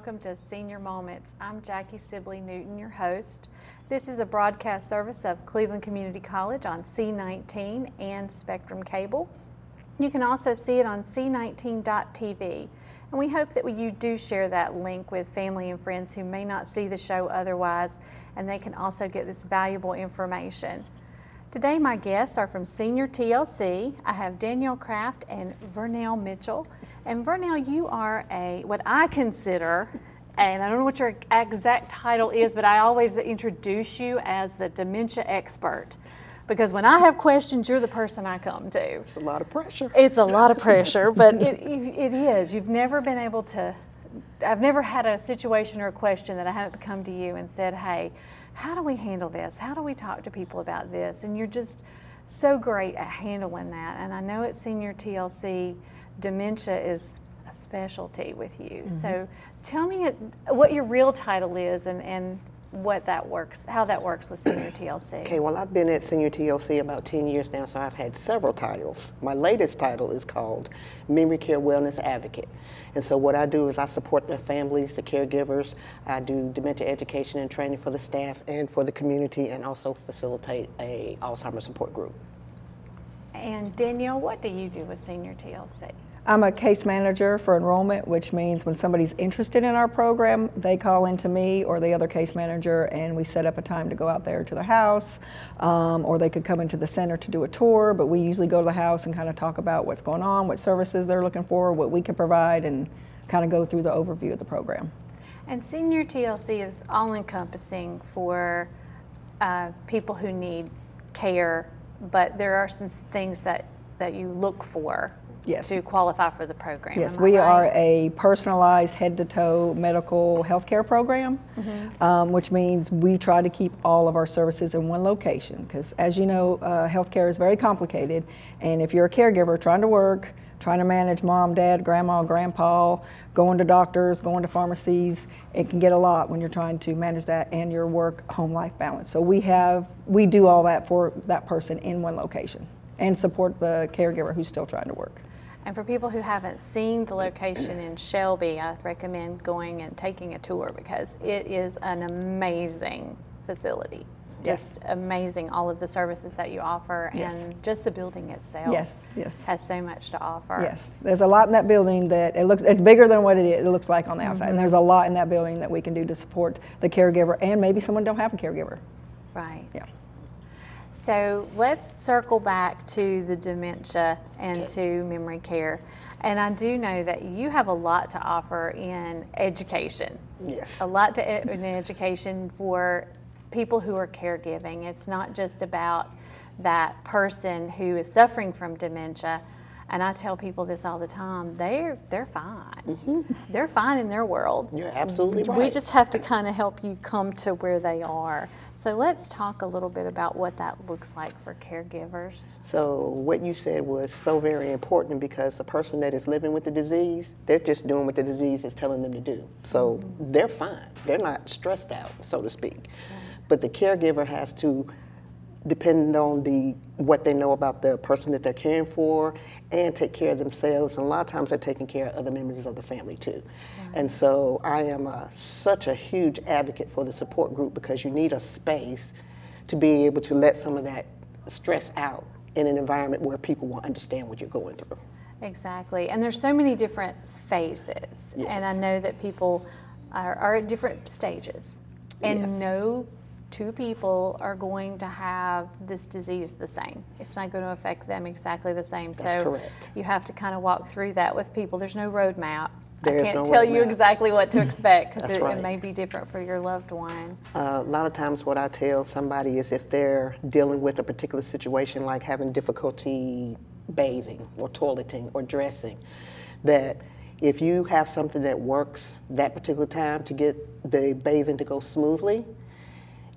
welcome to Senior Moments. I'm Jackie Sibley Newton, your host. This is a broadcast service of Cleveland Community College on C19 and Spectrum Cable. You can also see it on c19.tv. And we hope that you do share that link with family and friends who may not see the show otherwise, and they can also get this valuable information. Today my guests are from Senior TLC. I have Danielle Kraft and Vernell Mitchell. And Vernell, you are what I consider, and I don't know what your exact title is, but I always introduce you as the dementia expert. Because when I have questions, you're the person I come to. It's a lot of pressure. It's a lot of pressure, but it is. You've never been able to, I've never had a situation or a question that I haven't come to you and said, hey, how do we handle this? How do we talk to people about this? And you're just so great at handling that. And I know at Senior TLC, dementia is a specialty with you. Mm-hmm. So tell me what your real title is and what that works, how that works with Senior TLC. Okay, well, I've been at Senior TLC about 10 years now, so I've had several titles. My latest title is called Memory Care Wellness Advocate. And so what I do is I support their families, the caregivers. I do dementia education and training for the staff and for the community, and also facilitate a Alzheimer's support group. And Danielle, what do you do with Senior TLC? I'm a case manager for enrollment, which means when somebody's interested in our program, they call into me or the other case manager, and we set up a time to go out there to their house, or they could come into the center to do a tour, but we usually go to the house and kind of talk about what's going on, what services they're looking for, what we can provide, and kind of go through the overview of the program. And Senior TLC is all-encompassing for people who need care, but there are some things that you look for. Yes. To qualify for the program. Yes, we are a personalized head-to-toe medical health care program, mm-hmm. Which means we try to keep all of our services in one location, because as you know, healthcare is very complicated, and if you're a caregiver trying to work, trying to manage mom, dad, grandma, grandpa, going to doctors, going to pharmacies, it can get a lot when you're trying to manage that and your work-home life balance. So we do all that for that person in one location and support the caregiver who's still trying to work. And for people who haven't seen the location in Shelby, I recommend going and taking a tour because it is an amazing facility. Just amazing, all of the services that you offer, yes. And just the building itself has so much to offer. Yes, there's a lot in that building that it's bigger than what it looks like on the outside, mm-hmm. and there's a lot in that building that we can do to support the caregiver, and maybe someone don't have a caregiver. Right. Yeah. So let's circle back to the dementia and to memory care. And I do know that you have a lot to offer in education. Yes. A lot in education for people who are caregiving. It's not just about that person who is suffering from dementia. And I tell people this all the time, they're fine. Mm-hmm. They're fine in their world. You're absolutely right. We just have to kind of help you come to where they are. So let's talk a little bit about what that looks like for caregivers. So what you said was so very important, because the person that is living with the disease, they're just doing what the disease is telling them to do. So mm-hmm. they're fine. They're not stressed out, so to speak. Mm-hmm. But the caregiver has to, depending on what they know about the person that they're caring for, and take care of themselves. And a lot of times they're taking care of other members of the family too. Right. And so I am such a huge advocate for the support group, because you need a space to be able to let some of that stress out in an environment where people will understand what you're going through. Exactly. And there's so many different phases. Yes. And I know that people are at different stages. And yes. No two people are going to have this disease the same. It's not going to affect them exactly the same. That's correct. You have to kind of walk through that with people. There's no roadmap. I can't no tell roadmap. you exactly what to expect, because right. It may be different for your loved one. A lot of times what I tell somebody is, if they're dealing with a particular situation like having difficulty bathing or toileting or dressing, that if you have something that works that particular time to get the bathing to go smoothly,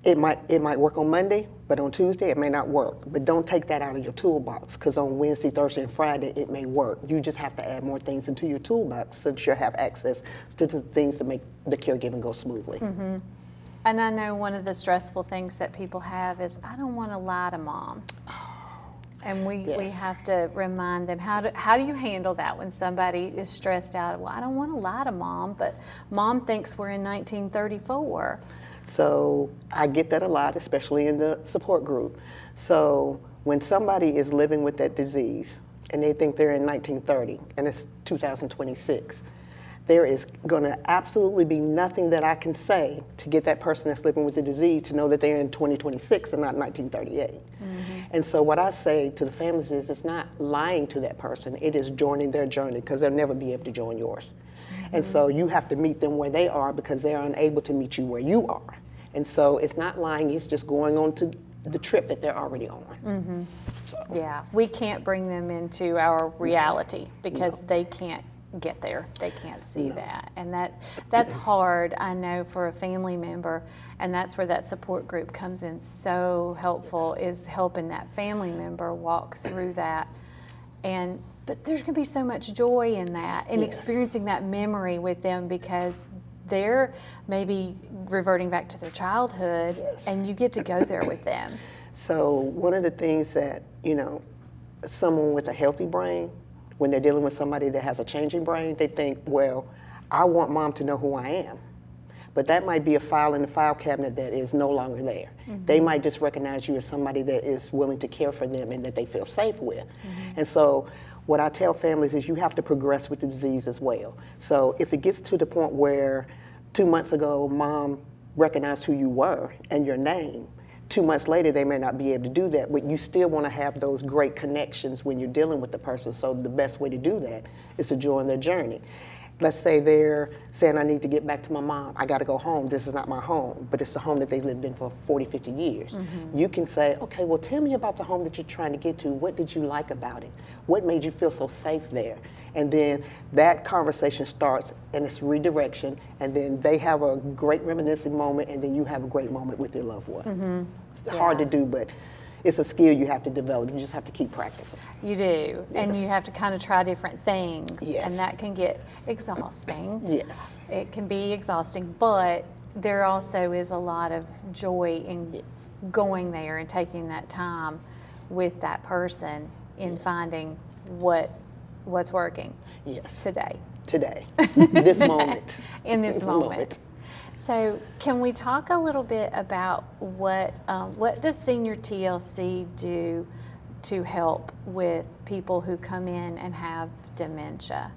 it might work on Monday, but on Tuesday it may not work. But don't take that out of your toolbox, because on Wednesday, Thursday, and Friday it may work. You just have to add more things into your toolbox so that you'll have access to the things that make the caregiving go smoothly. Mm-hmm. And I know one of the stressful things that people have is, I don't want to lie to mom. And we Yes. have to remind them, how do you handle that when somebody is stressed out? Well, I don't want to lie to mom, but mom thinks we're in 1934. So I get that a lot, especially in the support group. So when somebody is living with that disease and they think they're in 1930 and it's 2026, there is going to absolutely be nothing that I can say to get that person that's living with the disease to know that they're in 2026 and not 1938. And so what I say to the families is it's not lying to that person, it is joining their journey, because they'll never be able to join yours. And so you have to meet them where they are because they're unable to meet you where you are. And so it's not lying, it's just going on to the trip that they're already on. So, Yeah, we can't bring them into our reality because they can't get there. They can't see that. And that's hard, I know, for a family member. And that's where that support group comes in so helpful, is helping that family member walk through that. But there's going to be so much joy in that, and Yes. experiencing that memory with them, because they're maybe reverting back to their childhood, Yes. and you get to go there with them. So one of the things that, someone with a healthy brain, when they're dealing with somebody that has a changing brain, they think, well, I want mom to know who I am. But that might be a file in the file cabinet that is no longer there. They might just recognize you as somebody that is willing to care for them and that they feel safe with. And so what I tell families is you have to progress with the disease as well. So if it gets to the point where 2 months ago mom recognized who you were and your name, 2 months later they may not be able to do that, but you still want to have those great connections when you're dealing with the person. So the best way to do that is to join their journey. Let's say they're saying, I need to get back to my mom. I got to go home. This is not my home, but it's the home that they lived in for 40, 50 years. You can say, okay, well, tell me about the home that you're trying to get to. What did you like about it? What made you feel so safe there? And then that conversation starts, and it's redirection, and then they have a great reminiscing moment, and then you have a great moment with your loved one. It's hard to do, but it's a skill you have to develop. You just have to keep practicing. You do, and Yes. you have to kind of try different things, Yes. and that can get exhausting. Yes. It can be exhausting, but there also is a lot of joy in Yes. going there and taking that time with that person in finding what's working Yes. today. Today. This moment. In this This moment. So, can we talk a little bit about what does Senior TLC do to help with people who come in and have dementia?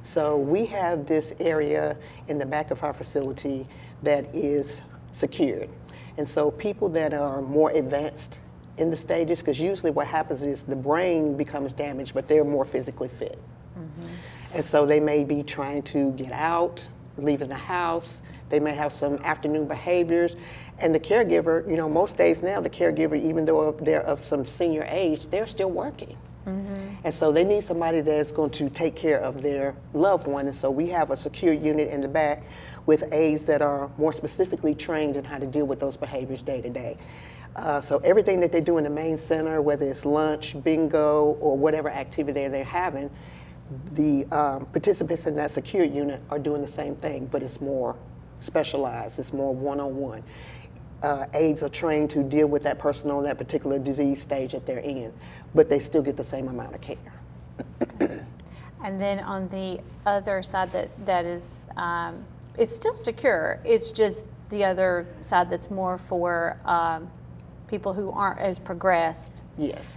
So we have this area in the back of our facility that is secured. And so people that are more advanced in the stages, because usually what happens is the brain becomes damaged, but they're more physically fit. And so they may be trying to get out, leaving the house. They may have some afternoon behaviors. And the caregiver, most days now, the caregiver, even though they're of some senior age, they're still working. And so they need somebody that's going to take care of their loved one. And so we have a secure unit in the back with aides that are more specifically trained in how to deal with those behaviors day to day. So everything that they do in the main center, whether it's lunch, bingo, or whatever activity they're having, the participants in that secure unit are doing the same thing, but it's more specialized, it's more one-on-one. Aides are trained to deal with that person on that particular disease stage that they're in, but they still get the same amount of care. And then on the other side, that is, it's still secure. It's just the other side that's more for people who aren't as progressed. Yes.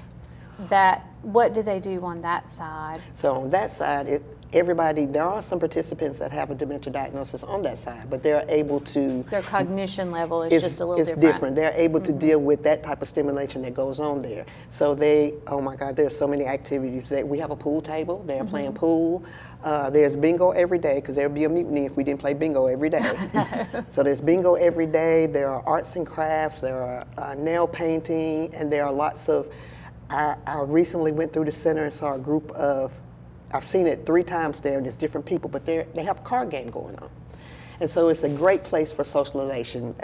What do they do on that side? So on that side, there are some participants that have a dementia diagnosis on that side, but they're able to. Their cognition level is just a little it's different. different. They're able to deal with that type of stimulation that goes on there. So oh my God, there's so many activities. We have a pool table. They're playing pool. There's bingo every day, because there'd be a mutiny if we didn't play bingo every day. So there's bingo every day. There are arts and crafts. There are nail painting, and there are lots of. I recently went through the center and saw a group of. I've seen it 3 times there, and there's different people, but they have a card game going on. And so it's a great place for socialization.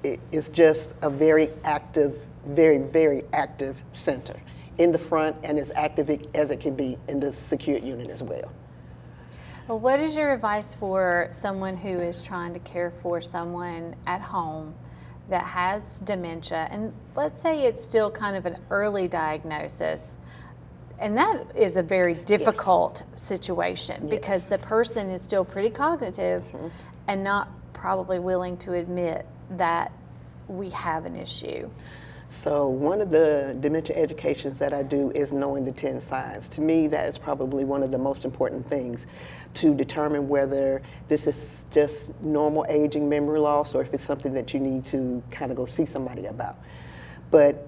It's just a very active, very, very active center in the front, and as active as it can be in the secured unit as well. Well, what is your advice for someone who is trying to care for someone at home that has dementia, and let's say it's still kind of an early diagnosis, and that is a very difficult situation because the person is still pretty cognitive and not probably willing to admit that we have an issue. So one of the dementia educations that I do is knowing the 10 signs. To me, that is probably one of the most important things to determine whether this is just normal aging memory loss or if it's something that you need to kind of go see somebody about. But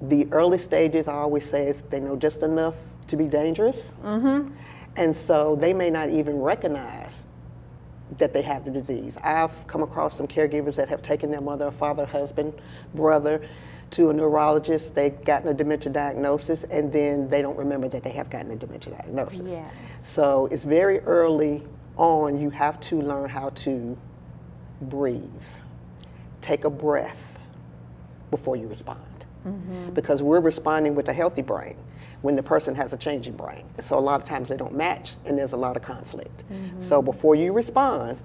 the early stages, I always say, is they know just enough to be dangerous. And so they may not even recognize that they have the disease. I've come across some caregivers that have taken their mother, father, husband, brother to a neurologist. They've gotten a dementia diagnosis, and then they don't remember that they have gotten a dementia diagnosis. Yes. So it's very early on. You have to learn how to breathe, take a breath before you respond. Because we're responding with a healthy brain when the person has a changing brain. So a lot of times they don't match, and there's a lot of conflict. So before you respond,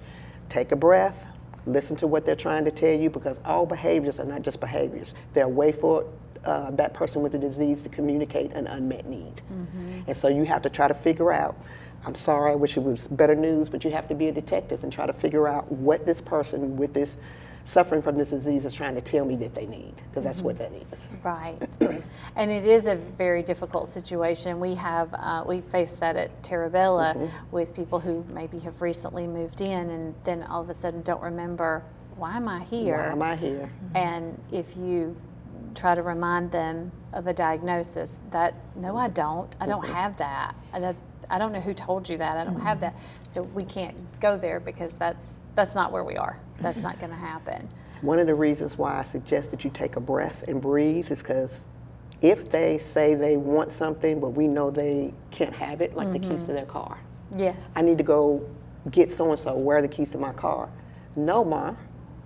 take a breath, listen to what they're trying to tell you, because all behaviors are not just behaviors. They're a way for that person with the disease to communicate an unmet need. And so you have to try to figure out, I'm sorry, I wish it was better news, but you have to be a detective and try to figure out what this person with this suffering from this disease is trying to tell me that they need, because that's what that is. Right. And it is a very difficult situation. We have, we faced that at Terravella with people who maybe have recently moved in and then all of a sudden don't remember, why am I here? Why am I here? And if you try to remind them of a diagnosis, that, no, I don't have that. I don't know who told you that. I don't have that. So we can't go there because that's not where we are. That's not going to happen. One of the reasons why I suggest that you take a breath and breathe is because if they say they want something, but we know they can't have it, like the keys to their car. Yes. I need to go get so-and-so, where are the keys to my car? No, Ma,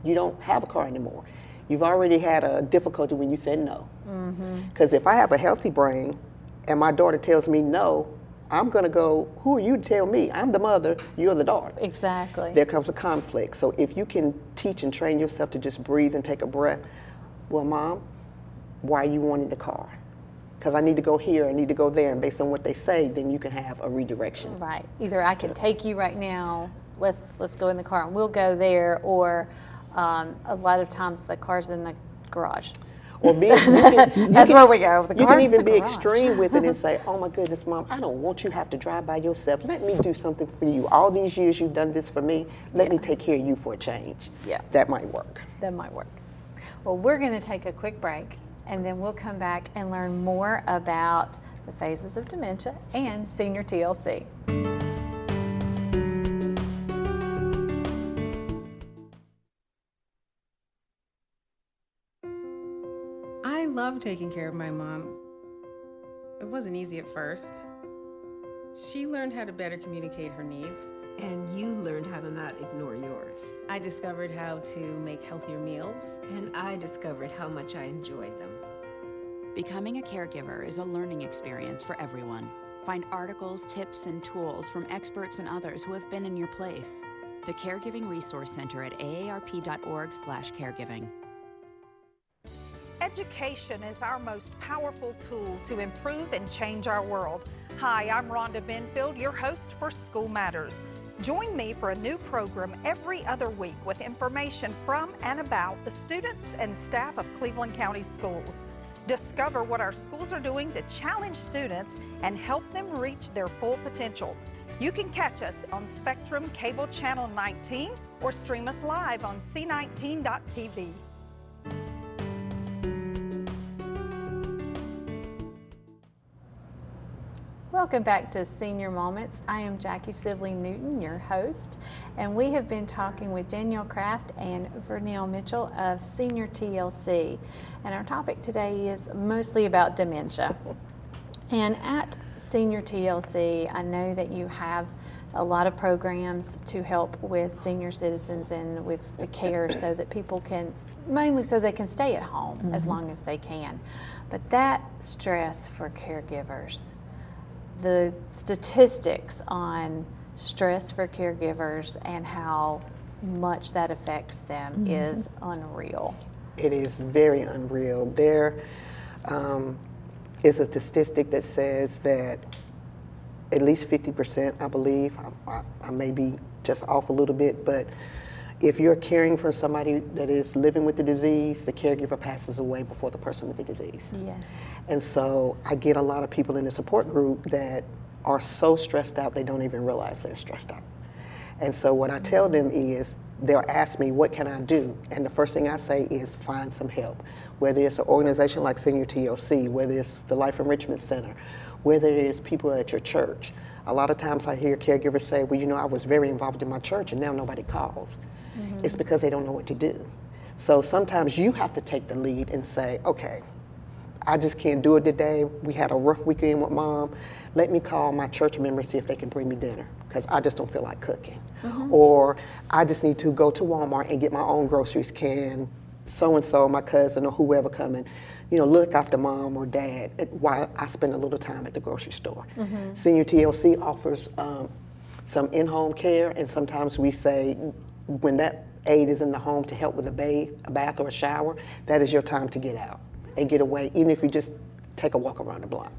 you don't have a car anymore. You've already had a difficulty when you said no. Because if I have a healthy brain and my daughter tells me no, I'm going to go, who are you to tell me? I'm the mother, you're the daughter. Exactly. There comes a conflict. So if you can teach and train yourself to just breathe and take a breath, well, Mom, why are you wanting the car? Because I need to go here, I need to go there, and based on what they say, then you can have a redirection. Right. Either I can take you right now, let's go in the car and we'll go there, or a lot of times the car's in the garage. Or That's where we go. The You can car's even the be garage. extreme with it and say, oh my goodness, Mom, I don't want you to have to drive by yourself. Let me do something for you. All these years you've done this for me. Let me take care of you for a change. Yeah. That might work. That might work. Well, we're going to take a quick break, and then we'll come back and learn more about the phases of dementia and senior TLC. I love taking care of my mom. It wasn't easy at first. She learned how to better communicate her needs. And you learned how to not ignore yours. I discovered how to make healthier meals. And I discovered how much I enjoyed them. Becoming a caregiver is a learning experience for everyone. Find articles, tips, and tools from experts and others who have been in your place. The Caregiving Resource Center at aarp.org/caregiving. Education is our most powerful tool to improve and change our world. Hi, I'm Rhonda Benfield, your host for School Matters. Join me for a new program every other week with information from and about the students and staff of Cleveland County Schools. Discover what our schools are doing to challenge students and help them reach their full potential. You can catch us on Spectrum Cable Channel 19 or stream us live on c19.tv. Welcome back to Senior Moments. I am Jackie Sibley Newton, your host, and we have been talking with Danielle Kraft and Vernell Mitchell of Senior TLC. And our topic today is mostly about dementia. And at Senior TLC, I know that you have a lot of programs to help with senior citizens and with the care so that people can, mainly so they can stay at home as long as they can. But that stress for caregivers, the statistics on stress for caregivers and how much that affects them is unreal. It is very unreal. There is a statistic that says that at least 50%, I believe, I may be just off a little bit, but if you're caring for somebody that is living with the disease, the caregiver passes away before the person with the disease. Yes. And so I get a lot of people in the support group that are so stressed out they don't even realize they're stressed out. And so what I tell them is, they'll ask me, what can I do? And the first thing I say is find some help. Whether it's an organization like Senior TLC, whether it's the Life Enrichment Center, whether it is people at your church. A lot of times I hear caregivers say, well, you know, I was very involved in my church and now nobody calls. It's because they don't know what to do. So sometimes you have to take the lead and say, okay, I just can't do it today. We had a rough weekend with Mom. Let me call my church members, see if they can bring me dinner, because I just don't feel like cooking. Or I just need to go to Walmart and get my own groceries. Can so-and-so, my cousin or whoever coming, you know, look after Mom or Dad while I spend a little time at the grocery store. Senior TLC offers some in-home care, and sometimes we say, when that aide is in the home to help with a bath or a shower, that is your time to get out and get away, even if you just take a walk around the block.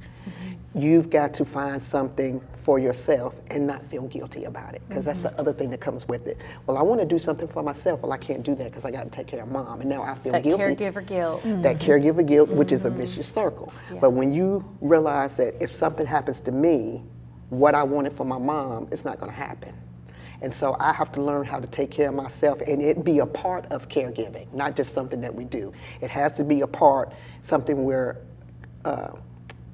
You've got to find something for yourself and not feel guilty about it, because that's the other thing that comes with it. Well, I want to do something for myself. Well, I can't do that because I got to take care of Mom, and now I feel That guilty. caregiver guilt. That caregiver guilt, which is a vicious circle. But when you realize that if something happens to me, what I wanted for my mom, it's not going to happen. And so I have to learn how to take care of myself, and it be a part of caregiving, not just something that we do. It has to be a part, something we're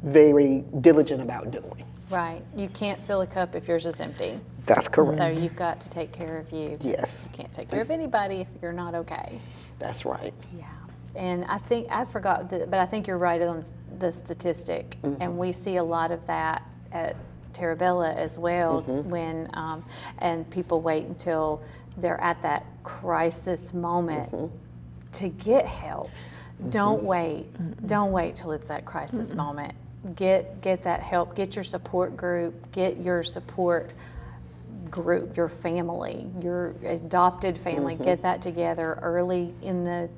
very diligent about doing. Right. You can't fill a cup if yours is empty. That's correct. So you've got to take care of you. 'Cause Yes. You can't take care of anybody if you're not okay. That's right. Yeah. And I think, I forgot, but I think you're right on the statistic. And we see a lot of that at Terabella as well, when, and people wait until they're at that crisis moment to get help. Don't wait. Don't wait till it's that crisis moment. Get that help. Get your support group. Get your support group, your family, your adopted family. Get that together early in the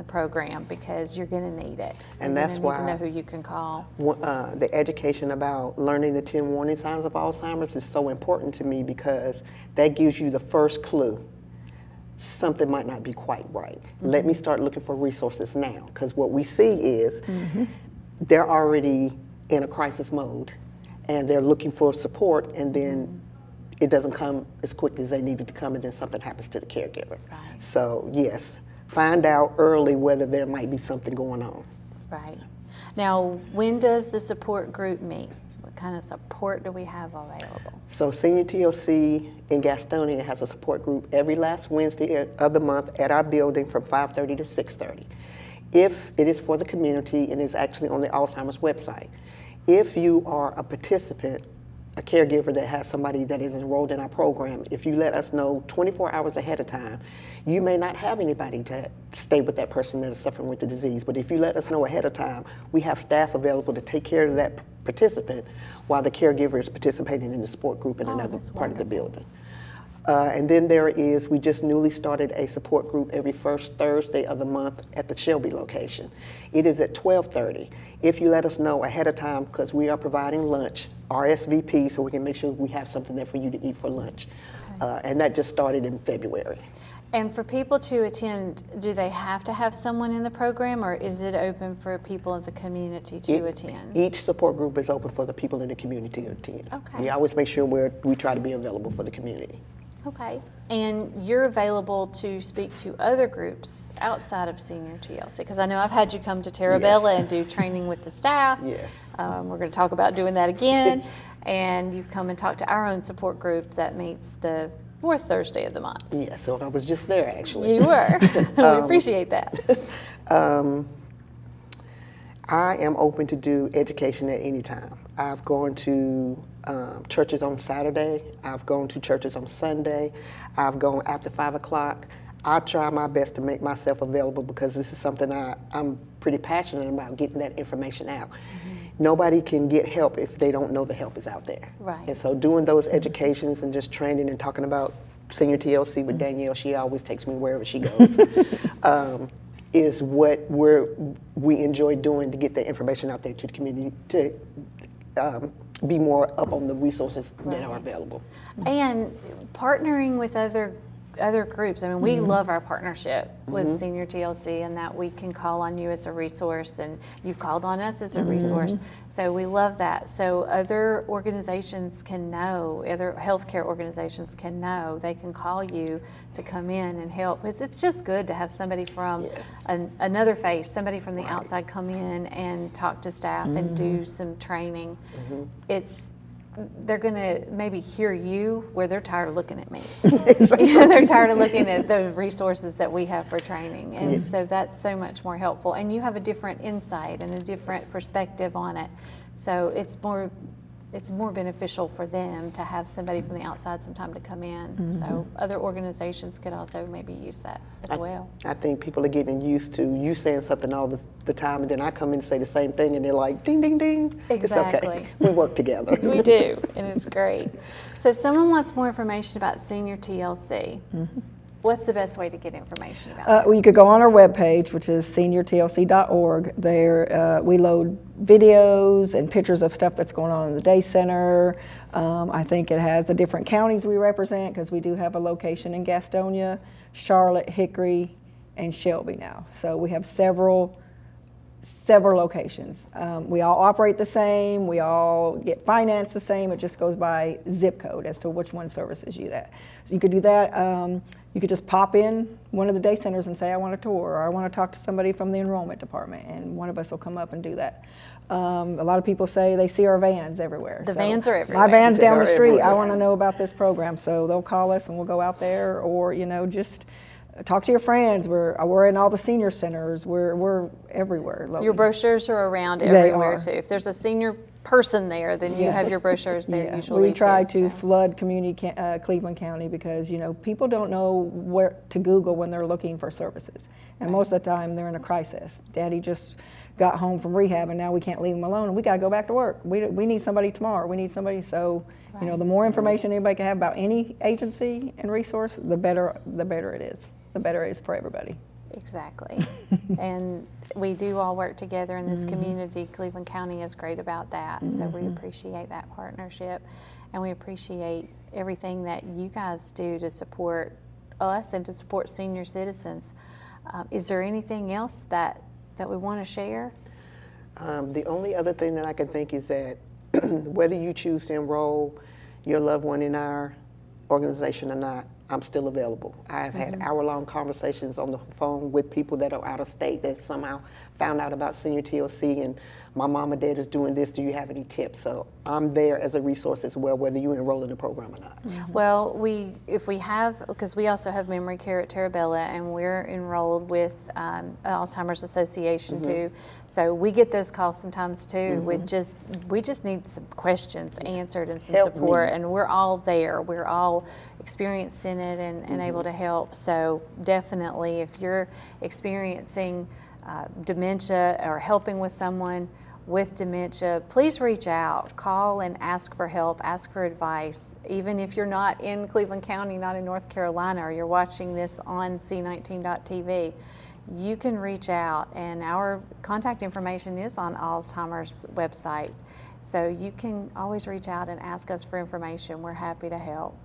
program, because you're going to need it. And you're that's gonna need to why know who you can call. The education about learning the 10 warning signs of Alzheimer's is so important to me, because that gives you the first clue. Something might not be quite right. Let me start looking for resources now, because what we see is they're already in a crisis mode and they're looking for support, and then it doesn't come as quick as they needed to come, and then something happens to the caregiver. So yes, find out early whether there might be something going on. Right. Now, when does the support group meet? What kind of support do we have available? So Senior TLC in Gastonia has a support group every last Wednesday of the month at our building from 5:30 to 6:30. If it is for the community, and is actually on the Alzheimer's website. If you are a participant, a caregiver that has somebody that is enrolled in our program, if you let us know 24 hours ahead of time, you may not have anybody to stay with that person that is suffering with the disease. But if you let us know ahead of time, we have staff available to take care of that participant while the caregiver is participating in the support group in another part of the building. And then we just newly started a support group every first Thursday of the month at the Shelby location. It is at 12:30. If you let us know ahead of time, because we are providing lunch, RSVP, so we can make sure we have something there for you to eat for lunch. And that just started in February. And for people to attend, do they have to have someone in the program, or is it open for people in the community to attend? Each support group is open for the people in the community to attend. Okay. We always make sure we try to be available for the community. Okay. And you're available to speak to other groups outside of Senior TLC? Because I know I've had you come to Terabella and do training with the staff. Yes. We're going to talk about doing that again. And you've come and talked to our own support group that meets the fourth Thursday of the month. Yeah, so I was just there actually. You were. We appreciate that. I am open to do education at any time. I've gone to churches on Saturday. I've gone to churches on Sunday. I've gone after 5 o'clock. I try my best to make myself available, because this is something I'm pretty passionate about, getting that information out. Nobody can get help if they don't know the help is out there. Right. And so doing those educations and just training and talking about Senior TLC with Danielle, she always takes me wherever she goes. is what we enjoy doing to get the information out there to the community, to be more up on the resources that are available. And partnering with other groups. I mean, we love our partnership with Senior TLC, and that we can call on you as a resource, and you've called on us as a resource. So we love that. So other organizations can know, other healthcare organizations can know, they can call you to come in and help. Because it's just good to have somebody from another face, somebody from the outside come in and talk to staff and do some training. They're going to maybe hear you where they're tired of looking at me. They're tired of looking at the resources that we have for training. And so that's so much more helpful. And you have a different insight and a different perspective on it. So it's more beneficial for them to have somebody from the outside sometime to come in. So other organizations could also maybe use that as well. I think people are getting used to you saying something all the time, and then I come in and say the same thing, and they're like, ding, ding, ding. Exactly. It's okay. We work together. We do, and it's great. So if someone wants more information about Senior TLC, what's the best way to get information about that? Well, you could go on our webpage, which is seniortlc.org. There we load videos and pictures of stuff that's going on in the day center. I think it has the different counties we represent, because we do have a location in Gastonia, Charlotte, Hickory, and Shelby now. So we have several locations. We all operate the same. We all get financed the same. It just goes by zip code as to which one services you that. So you could do that. You could just pop in one of the day centers and say, I want a tour, or I want to talk to somebody from the enrollment department, and one of us will come up and do that. A lot of people say they see our vans everywhere. The vans are everywhere. My van's down the They're street. I everywhere. want to know about this program. So they'll call us and we'll go out there, or, just talk to your friends. We're in all the senior centers. We're everywhere. Your brochures are around They everywhere are. too. If there's a senior person there, then you have your brochures there usually. We try too, to flood Cleveland County, because people don't know where to Google when they're looking for services, and most of the time they're in a crisis. Daddy just got home from rehab, and now we can't leave him alone, and we got to go back to work. We need somebody tomorrow. We need somebody. So the more information anybody can have about any agency and resource, the better it is. The better it is for everybody. Exactly. And we do all work together in this community. Cleveland County is great about that. So we appreciate that partnership, and we appreciate everything that you guys do to support us and to support senior citizens. Is there anything else that we want to share? The only other thing that I can think is that whether you choose to enroll your loved one in our organization or not, I'm still available. I've had hour-long conversations on the phone with people that are out of state that somehow found out about Senior TLC, and my mom and dad is doing this. Do you have any tips? So I'm there as a resource as well, whether you enroll in the program or not. Well, because we also have memory care at Terabella, and we're enrolled with Alzheimer's Association too. So we get those calls sometimes too. We just need some questions answered and some Help support, me. and we're all there. We're all experienced in it and able to help. So definitely, if you're experiencing dementia or helping with someone with dementia, please reach out, call and ask for help, ask for advice. Even if you're not in Cleveland County, not in North Carolina, or you're watching this on C19.tv, you can reach out, and our contact information is on Alzheimer's website. So you can always reach out and ask us for information. We're happy to help.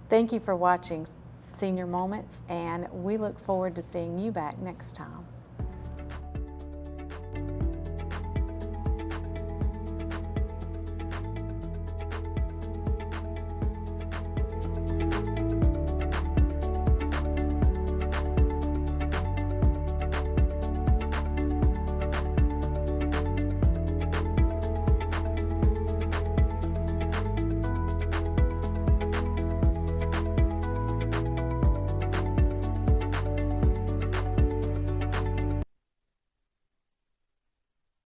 Thank you for watching Senior Moments, and we look forward to seeing you back next time.